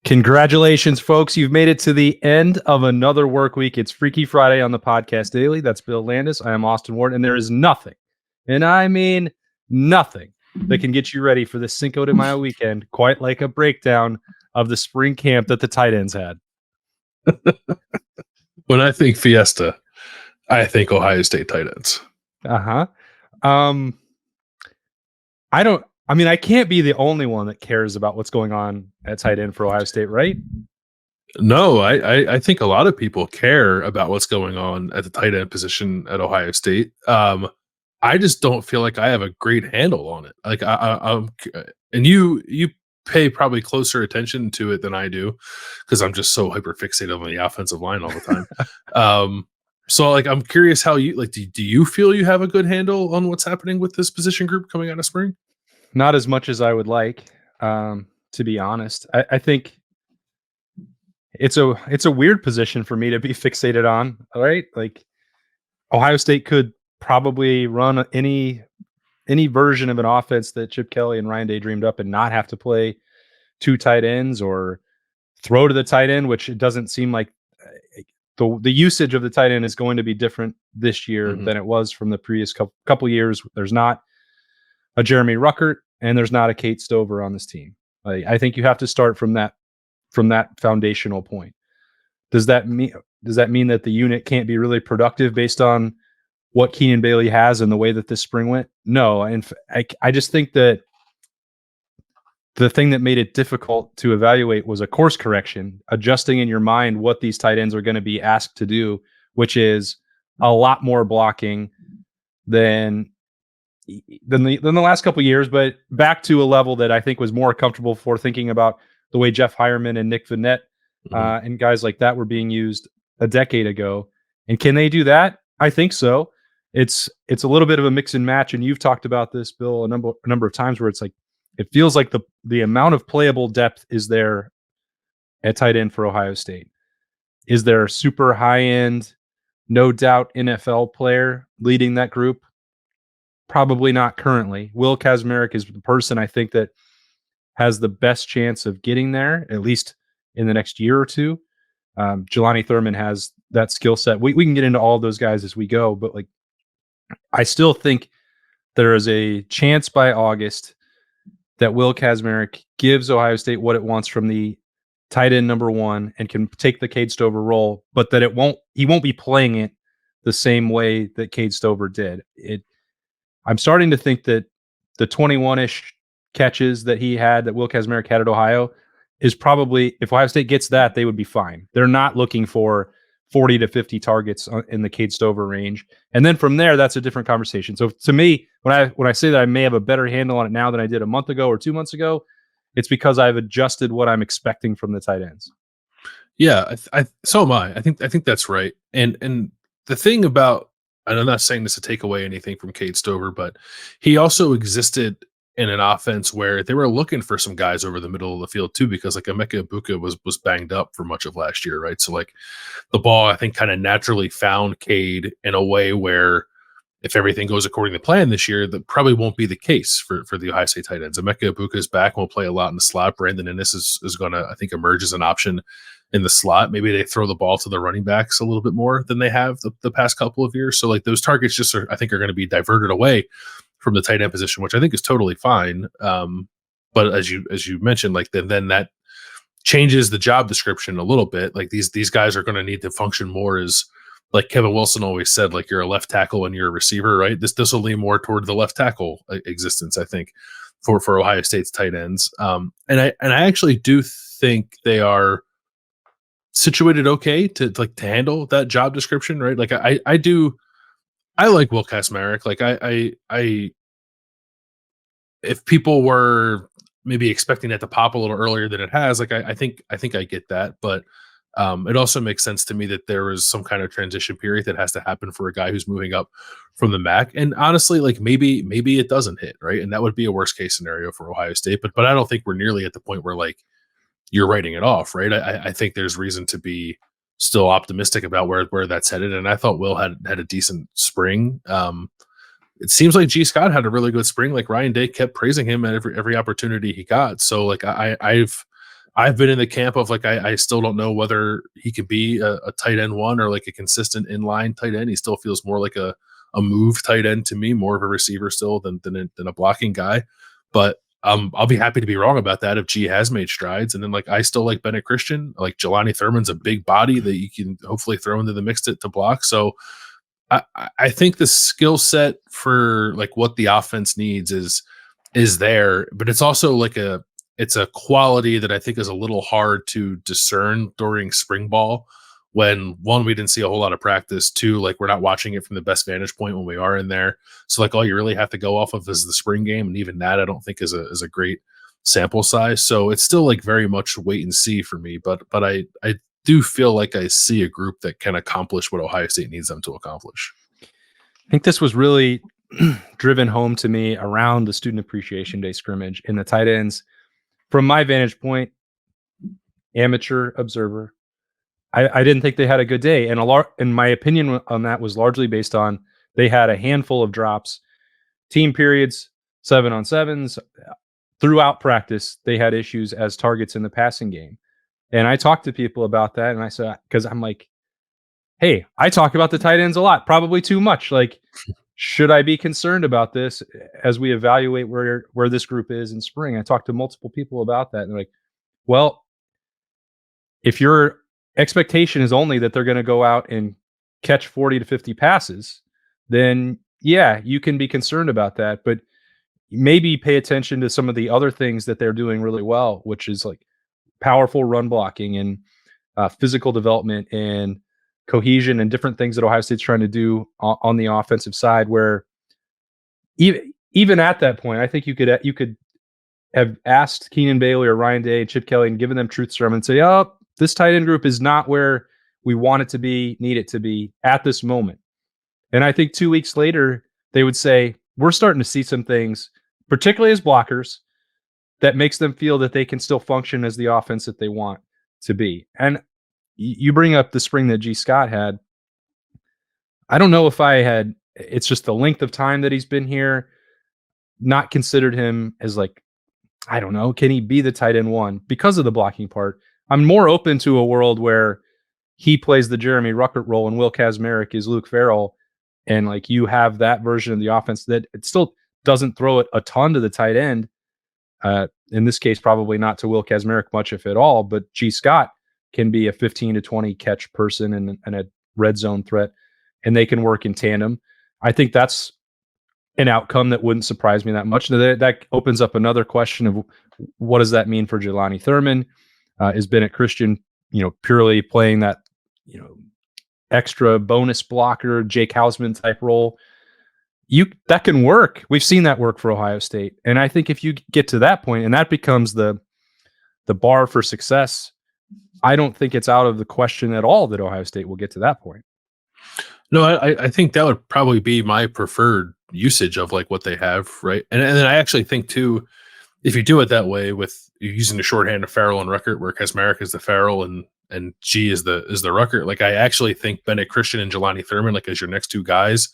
Congratulations, folks. You've made it to the end of another work week. It's Freaky Friday on the Podcast Daily. That's Bill Landis. I am Austin Ward, and there is nothing, and I mean nothing, that can get you ready for the Cinco de Mayo weekend quite like a breakdown of the spring camp that the tight ends had. When I think Fiesta, I think Ohio State tight ends. I can't be the only one that cares about what's going on at tight end for Ohio State, right? No, I think a lot of people care about what's going on at the tight end position at Ohio State. I just don't feel like I have a great handle on it. Like I'm, and you pay probably closer attention to it than I do because I'm just so hyper fixated on the offensive line all the time. So like I'm curious how you like. Do you feel you have a good handle on what's happening with this position group coming out of spring? Not as much as I would like, to be honest. I think it's a weird position for me to be fixated on. All right, like Ohio State could probably run any version of an offense that Chip Kelly and Ryan Day dreamed up and not have to play two tight ends or throw to the tight end, which it doesn't seem like the usage of the tight end is going to be different this year than it was from the previous couple years. There's not a Jeremy Ruckert and there's not a Kate Stover on this team. I think you have to start from that foundational point. Does that mean that the unit can't be really productive based on what Keenan Bailey has and the way that this spring went? No, and I just think that the thing that made it difficult to evaluate was a course correction, adjusting in your mind what these tight ends are going to be asked to do, which is a lot more blocking than the last couple of years, but back to a level that I think was more comfortable for thinking about the way Jeff Hireman and Nick Vanette and guys like that were being used a decade ago. And can they do that? I think so. It's a little bit of a mix and match, and you've talked about this, Bill, a number of times where it's like it feels like the amount of playable depth is there at tight end for Ohio State. Is there a super high end, no doubt NFL player leading that group? Probably not currently. Will Kazmarek is the person I think that has the best chance of getting there, at least in the next year or two. Jelani Thurman has that skill set. We can get into all of those guys as we go, but like I still think there is a chance by August that Will Kazmarek gives Ohio State what it wants from the tight end number one and can take the Cade Stover role, but that he won't be playing it the same way that Cade Stover did. I'm starting to think that the 21-ish catches that Will Kazmarek had at Ohio is probably, if Ohio State gets that, they would be fine. They're not looking for 40 to 50 targets in the Cade Stover range. And then from there, that's a different conversation. So to me, when I say that I may have a better handle on it now than I did a month ago or 2 months ago, it's because I've adjusted what I'm expecting from the tight ends. Yeah, so am I. I think that's right. And the thing about, and I'm not saying this to take away anything from Cade Stover, but he also existed in an offense where they were looking for some guys over the middle of the field too, because like Emeka Egbuka was banged up for much of last year, right? So like the ball, I think, kind of naturally found Cade in a way where if everything goes according to plan this year, that probably won't be the case for the Ohio State tight ends. Emeka Egbuka is back, will play a lot in the slot. Brandon Inniss is going to, I think, emerge as an option in the slot. Maybe they throw the ball to the running backs a little bit more than they have the past couple of years. So like those targets just I think are going to be diverted away from the tight end position, which I think is totally fine. But as you mentioned, like then that changes the job description a little bit. Like these guys are going to need to function more as, like Kevin Wilson always said, like you're a left tackle and you're a receiver, right? This will lean more toward the left tackle existence, I think, for Ohio State's tight ends. And I actually do think they are situated okay to handle that job description, right? Like I like Will Kazmarek. Like I if people were maybe expecting that to pop a little earlier than it has, like I think I get that, but it also makes sense to me that there is some kind of transition period that has to happen for a guy who's moving up from the MAC. And honestly, like maybe it doesn't hit, right? And that would be a worst case scenario for Ohio State. But I don't think we're nearly at the point where like you're writing it off, right? I think there's reason to be still optimistic about where that's headed. And I thought Will had a decent spring. It seems like G. Scott had a really good spring. Like Ryan Day kept praising him at every opportunity he got. So like I've been in the camp of like I still don't know whether he could be a tight end one or like a consistent inline tight end. He still feels more like a move tight end to me, more of a receiver still than a blocking guy. But I'll be happy to be wrong about that if G has made strides. And then like I still like Bennett Christian, like Jelani Thurman's a big body that you can hopefully throw into the mix to block. So I think the skill set for like what the offense needs is there, but it's also like it's a quality that I think is a little hard to discern during spring ball when one, we didn't see a whole lot of practice, two, like we're not watching it from the best vantage point when we are in there. So like all you really have to go off of is the spring game. And even that I don't think is a great sample size. So it's still like very much wait and see for me. But I do feel like I see a group that can accomplish what Ohio State needs them to accomplish. I think this was really driven home to me around the Student Appreciation Day scrimmage in the tight ends. From my vantage point, amateur observer, I didn't think they had a good day. And my opinion on that was largely based on they had a handful of drops, team periods, 7-on-7s. Throughout practice, they had issues as targets in the passing game. And I talked to people about that. And I said, because I'm like, hey, I talk about the tight ends a lot, probably too much. Like, should I be concerned about this as we evaluate where this group is in spring? I talked to multiple people about that. And they're like, well, if your expectation is only that they're going to go out and catch 40 to 50 passes, then yeah, you can be concerned about that. But maybe pay attention to some of the other things that they're doing really well, which is like powerful run blocking and physical development and cohesion and different things that Ohio State's trying to do on the offensive side, where even at that point, I think you could have asked Keenan Bailey or Ryan Day and Chip Kelly and given them truth serum and say, oh, this tight end group is not where we want it to be, need it to be at this moment. And I think 2 weeks later, they would say, we're starting to see some things, particularly as blockers, that makes them feel that they can still function as the offense that they want to be. And you bring up the spring that G. Scott had. I don't know if it's just the length of time that he's been here, not considered him as like, I don't know, can he be the tight end one because of the blocking part? I'm more open to a world where he plays the Jeremy Ruckert role and Will Kazmarek is Luke Farrell. And like you have that version of the offense that it still doesn't throw it a ton to the tight end. In this case, probably not to Will Kazmarek much, if at all, but G. Scott can be a 15 to 20 catch person and a red zone threat, and they can work in tandem. I think that's an outcome that wouldn't surprise me that much. That opens up another question of what does that mean for Jelani Thurman? Is Bennett Christian, purely playing that, extra bonus blocker, Jake Hausman type role? That can work. We've seen that work for Ohio State. And I think if you get to that point and that becomes the bar for success, I don't think it's out of the question at all that Ohio State will get to that point. No, I think that would probably be my preferred usage of like what they have, right? And then I actually think too, if you do it that way with using the shorthand of Farrell and Ruckert, where Kazmarek is the Farrell and G is the Ruckert, like I actually think Bennett Christian and Jelani Thurman, like as your next two guys,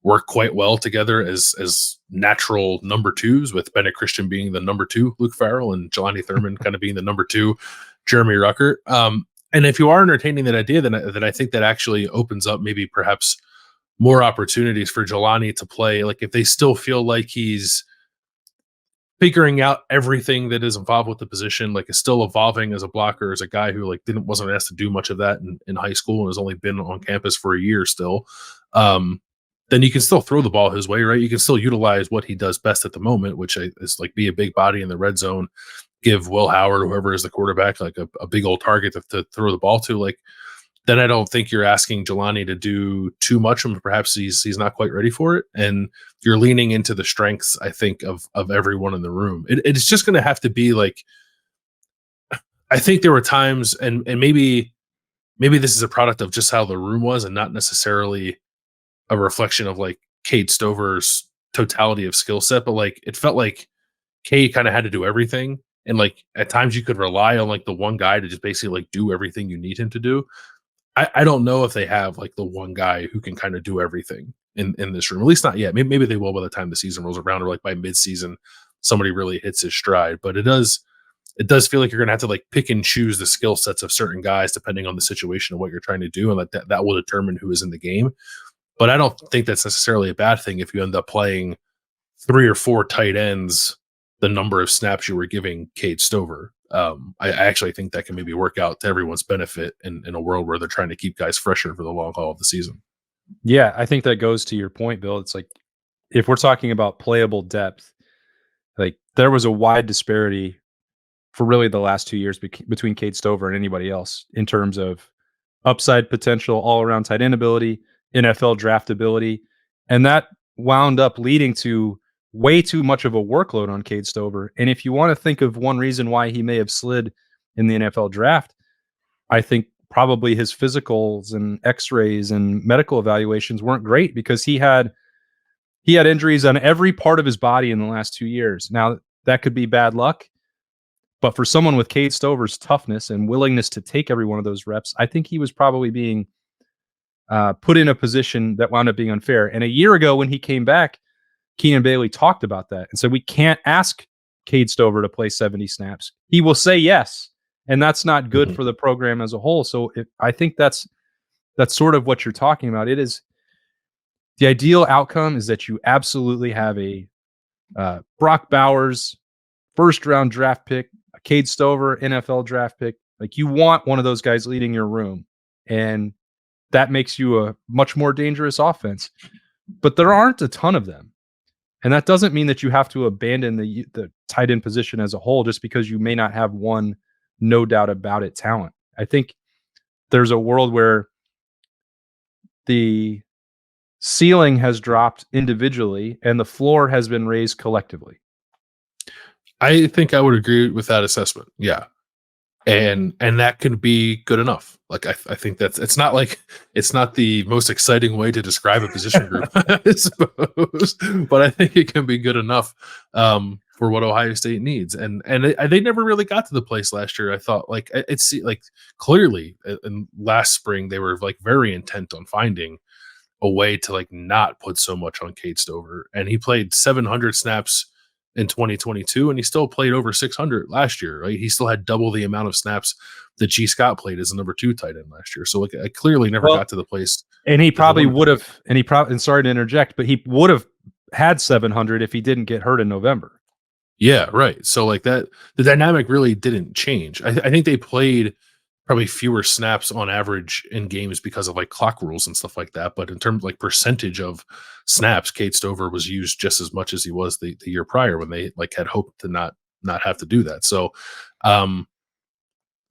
work quite well together as natural number twos, with Bennett Christian being the number two Luke Farrell and Jelani Thurman kind of being the number two Jeremy Ruckert. And if you are entertaining that idea, then I think that actually opens up maybe perhaps more opportunities for Jelani to play. Like if they still feel like he's figuring out everything that is involved with the position, like is still evolving as a blocker, as a guy who like wasn't asked to do much of that in high school and has only been on campus for a year still. Then you can still throw the ball his way, right? You can still utilize what he does best at the moment, which is like be a big body in the red zone, give Will Howard, whoever is the quarterback, like a big old target to throw the ball to. Like, then I don't think you're asking Jelani to do too much, and perhaps he's not quite ready for it. And you're leaning into the strengths, I think, of everyone in the room. It's just going to have to be like, I think there were times, and maybe this is a product of just how the room was, and not necessarily a reflection of like Cade Stover's totality of skill set, but like it felt like Cade kind of had to do everything. And like at times you could rely on like the one guy to just basically like do everything you need him to do. I don't know if they have like the one guy who can kind of do everything in this room, at least not yet. Maybe they will by the time the season rolls around, or like by mid-season, somebody really hits his stride. But it does it does feel like you're going to have to like pick and choose the skill sets of certain guys depending on the situation and what you're trying to do, and like that will determine who is in the game. But I don't think that's necessarily a bad thing if you end up playing 3 or 4 tight ends the number of snaps you were giving Cade Stover. I actually think that can maybe work out to everyone's benefit in a world where they're trying to keep guys fresher for the long haul of the season. Yeah, I think that goes to your point, Bill. It's like if we're talking about playable depth, like there was a wide disparity for really the last 2 years between Cade Stover and anybody else in terms of upside potential, all around tight end ability, NFL draftability. And that wound up leading to way too much of a workload on Cade Stover. And if you want to think of one reason why he may have slid in the NFL draft, I think probably his physicals and x-rays and medical evaluations weren't great because he had injuries on every part of his body in the last 2 years. Now, that could be bad luck, but for someone with Cade Stover's toughness and willingness to take every one of those reps, I think he was probably being put in a position that wound up being unfair. And a year ago when he came back, Keenan Bailey talked about that and said, we can't ask Cade Stover to play 70 snaps. He will say yes, and that's not good for the program as a whole. So I think that's sort of what you're talking about. It is the ideal outcome is that you absolutely have a Brock Bowers first-round draft pick, a Cade Stover NFL draft pick. Like you want one of those guys leading your room, and that makes you a much more dangerous offense. But there aren't a ton of them. And that doesn't mean that you have to abandon the tight end position as a whole just because you may not have one, no doubt about it, talent. I think there's a world where the ceiling has dropped individually and the floor has been raised collectively. I think I would agree with that assessment. Yeah. And that can be good enough. Like I think it's not the most exciting way to describe a position group, I suppose, but I think it can be good enough for what Ohio State needs. And they never really got to the place last year. I thought like it's like clearly in last spring they were like very intent on finding a way to like not put so much on Cade Stover, and he played 700 snaps in 2022, and he still played over 600 last year. Right, he still had double the amount of snaps that G. Scott played as a number 2 tight end last year. So like, I clearly never got to the place. And he probably would have. And sorry to interject, but he would have had 700 if he didn't get hurt in November. Yeah, right. So like that, the dynamic really didn't change. I think they played probably fewer snaps on average in games because of like clock rules and stuff like that. But in terms of like percentage of snaps, Cade Stover was used just as much as he was the year prior when they like had hoped to not have to do that. So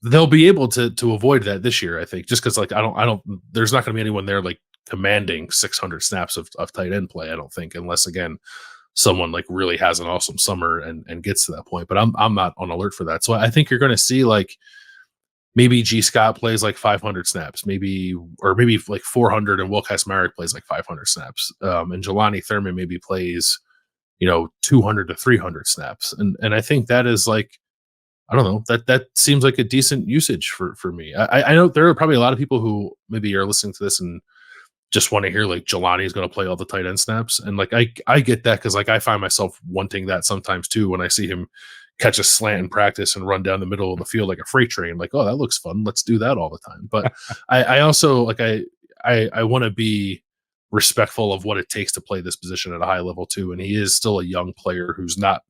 they'll be able to avoid that this year, I think, just because like I don't there's not going to be anyone there like commanding 600 snaps of tight end play, I don't think, unless again someone like really has an awesome summer and gets to that point. But I'm not on alert for that. So I think you're going to see like maybe G. Scott plays like 500 snaps, maybe like 400, and Wilkes Merrick plays like 500 snaps. And Jelani Thurman maybe plays, 200 to 300 snaps. And I think that is like, I don't know, that seems like a decent usage for me. I know there are probably a lot of people who maybe are listening to this and just want to hear like Jelani is going to play all the tight end snaps. And like, I get that. Cause like I find myself wanting that sometimes too, when I see him catch a slant in practice and run down the middle of the field like a freight train. Like, oh, that looks fun. Let's do that all the time. But I also like, I want to be respectful of what it takes to play this position at a high level too. And he is still a young player who's not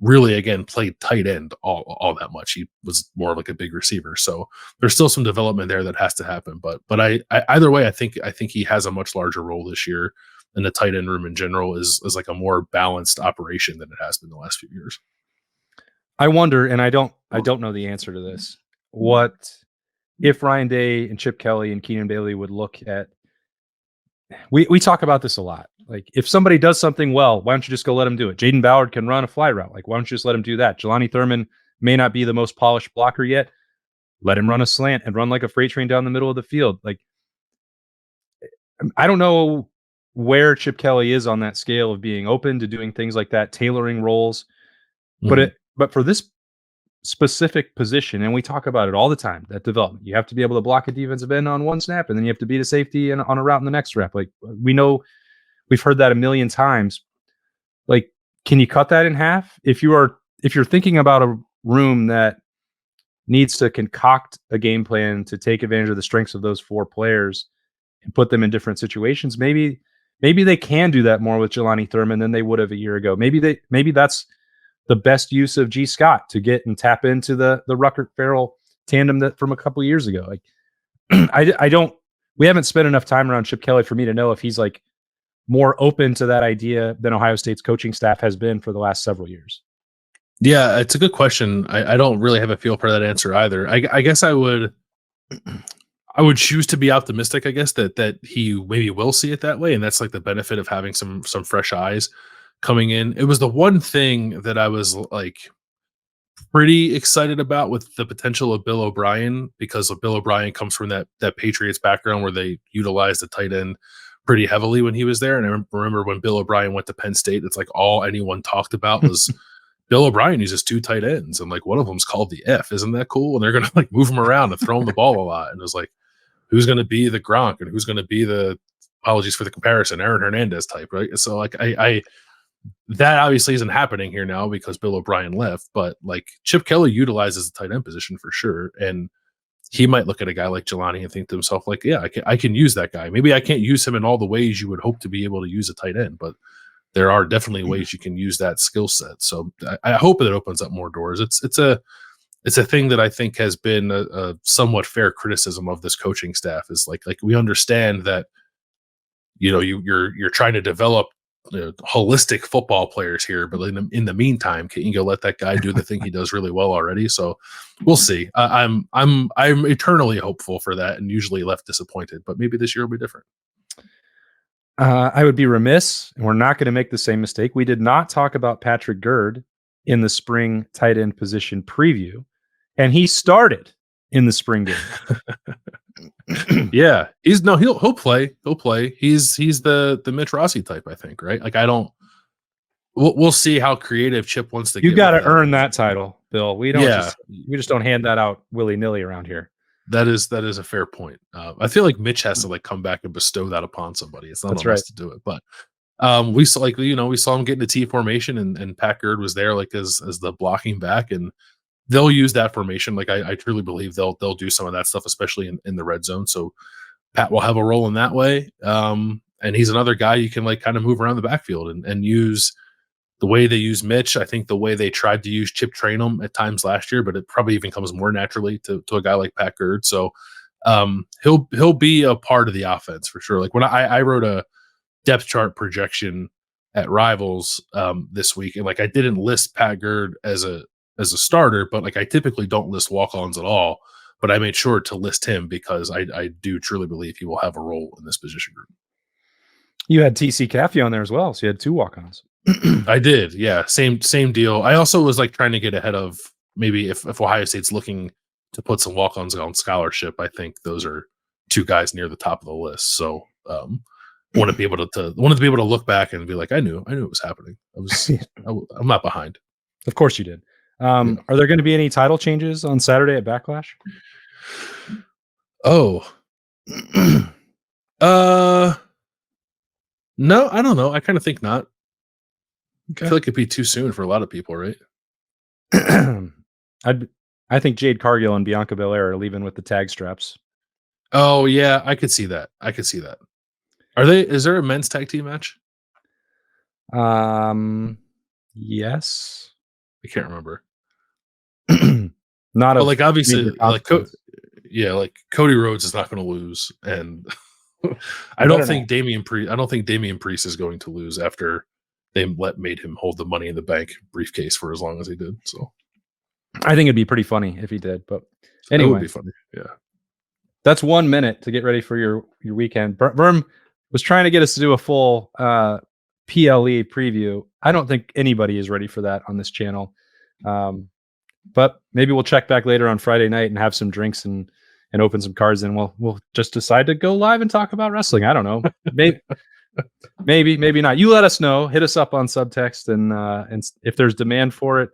really, again, played tight end all that much. He was more of like a big receiver. So there's still some development there that has to happen. But I either way, I think he has a much larger role this year, and the tight end room in general is like a more balanced operation than it has been the last few years. I wonder, and I don't know the answer to this. What if Ryan Day and Chip Kelly and Keenan Bailey would look at? We talk about this a lot. Like, if somebody does something well, why don't you just go let him do it? Jaden Ballard can run a fly route. Like, why don't you just let him do that? Jelani Thurman may not be the most polished blocker yet. Let him run a slant and run like a freight train down the middle of the field. Like, I don't know where Chip Kelly is on that scale of being open to doing things like that, tailoring roles. Mm-hmm. But for this specific position, and we talk about it all the time, that development, you have to be able to block a defensive end on one snap, and then you have to beat a safety on a route in the next rep. Like, we know, we've heard that a million times. Like, can you cut that in half? If you're thinking about room that needs to concoct a game plan to take advantage of the strengths of those 4 players and put them in different situations. Maybe they can do that more with Jelani Thurman than they would have a year ago. Maybe that's the best use of G. Scott to get and tap into the Ruckert Farrell tandem that from a couple of years ago. Like I don't. We haven't spent enough time around Chip Kelly for me to know if he's like more open to that idea than Ohio State's coaching staff has been for the last several years. Yeah, it's a good question. I don't really have a feel for that answer either. I guess I would choose to be optimistic, I guess, that he maybe will see it that way. And that's like the benefit of having some fresh eyes coming in. It was the one thing that I was like pretty excited about with the potential of Bill O'Brien, because Bill O'Brien comes from that Patriots background where they utilized the tight end pretty heavily when he was there. And I remember when Bill O'Brien went to Penn State, it's like all anyone talked about was Bill O'Brien uses 2 tight ends, and like one of them's called the F. Isn't that cool? And they're gonna like move him around and throw him the ball a lot. And it was like, who's gonna be the Gronk and who's gonna be the, apologies for the comparison, Aaron Hernandez type, right? So like I that obviously isn't happening here now because Bill O'Brien left, but like Chip Kelly utilizes the tight end position for sure. And he might look at a guy like Jelani and think to himself, like, yeah, I can use that guy. Maybe I can't use him in all the ways you would hope to be able to use a tight end, but there are definitely ways you can use that skill set. So I hope that it opens up more doors. It's a thing that I think has been a somewhat fair criticism of this coaching staff, is like we understand that, you know, you're trying to develop holistic football players here, but in the meantime, can you go let that guy do the thing he does really well already? So we'll see. I'm eternally hopeful for that, and usually left disappointed, but maybe this year will be different. I would be remiss, and we're not going to make the same mistake. We did not talk about Patrick Gurd in the spring tight end position preview, and he started in the spring game. Yeah, he'll play. He'll play. He's the Mitch Rossi type, I think, right? Like we'll see how creative Chip wants to. You got to earn that title, Bill. We don't. Yeah. We just don't hand that out willy-nilly around here. That is a fair point. I feel like Mitch has to like come back and bestow that upon somebody. It's not on us to do it, but we saw we saw him get into T formation, and Pat Gurd was there like as the blocking back, and they'll use that formation. Like I truly believe they'll do some of that stuff, especially in the red zone. So Pat will have a role in that way. And he's another guy you can like kind of move around the backfield and use the way they use Mitch. I think the way they tried to use Chip Trainum at times last year, but it probably even comes more naturally to a guy like Pat Gurd. So he'll be a part of the offense for sure. Like when I wrote a depth chart projection at Rivals this week, and like I didn't list Pat Gurd as a starter, but like I typically don't list walk-ons at all, but I made sure to list him because I do truly believe he will have a role in this position group. You had TC Caffey on there as well, so you had 2 walk-ons. I did, yeah, same deal. I also was like trying to get ahead of maybe if Ohio State's looking to put some walk-ons on scholarship. I think those are 2 guys near the top of the list. So wanted to be able to look back and be like, I knew it was happening. I'm not behind. Of course you did. Are there going to be any title changes on Saturday at Backlash? Oh, no, I don't know. I kind of think not. Okay. I feel like it'd be too soon for a lot of people, right? I think Jade Cargill and Bianca Belair are leaving with the tag straps. Oh yeah, I could see that. Is there a men's tag team match? Yes. I can't remember. Not like obviously like like Cody Rhodes is not going to lose, and I don't think Damian Priest is going to lose after they made him hold the Money in the Bank briefcase for as long as he did. So I think it'd be pretty funny if he did, but anyway, it would be funny. Yeah, that's 1 minute to get ready for your weekend. Verm was trying to get us to do a full PLE preview. I don't think anybody is ready for that on this channel. But maybe we'll check back later on Friday night and have some drinks and open some cards, and we'll just decide to go live and talk about wrestling. I don't know. Maybe not. You let us know. Hit us up on subtext, and if there's demand for it,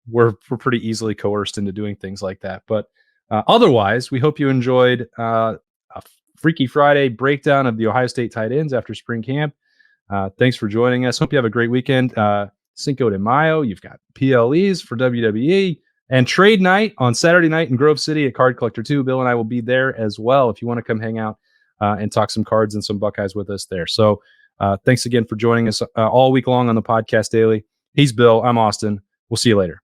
we're pretty easily coerced into doing things like that. But otherwise, we hope you enjoyed a Freaky Friday breakdown of the Ohio State tight ends after spring camp. Thanks for joining us. Hope you have a great weekend. Cinco de Mayo. You've got PLEs for WWE and trade night on Saturday night in Grove City at Card Collector 2. Bill and I will be there as well if you want to come hang out and talk some cards and some Buckeyes with us there. So thanks again for joining us all week long on the Podcast Daily. He's Bill. I'm Austin. We'll see you later.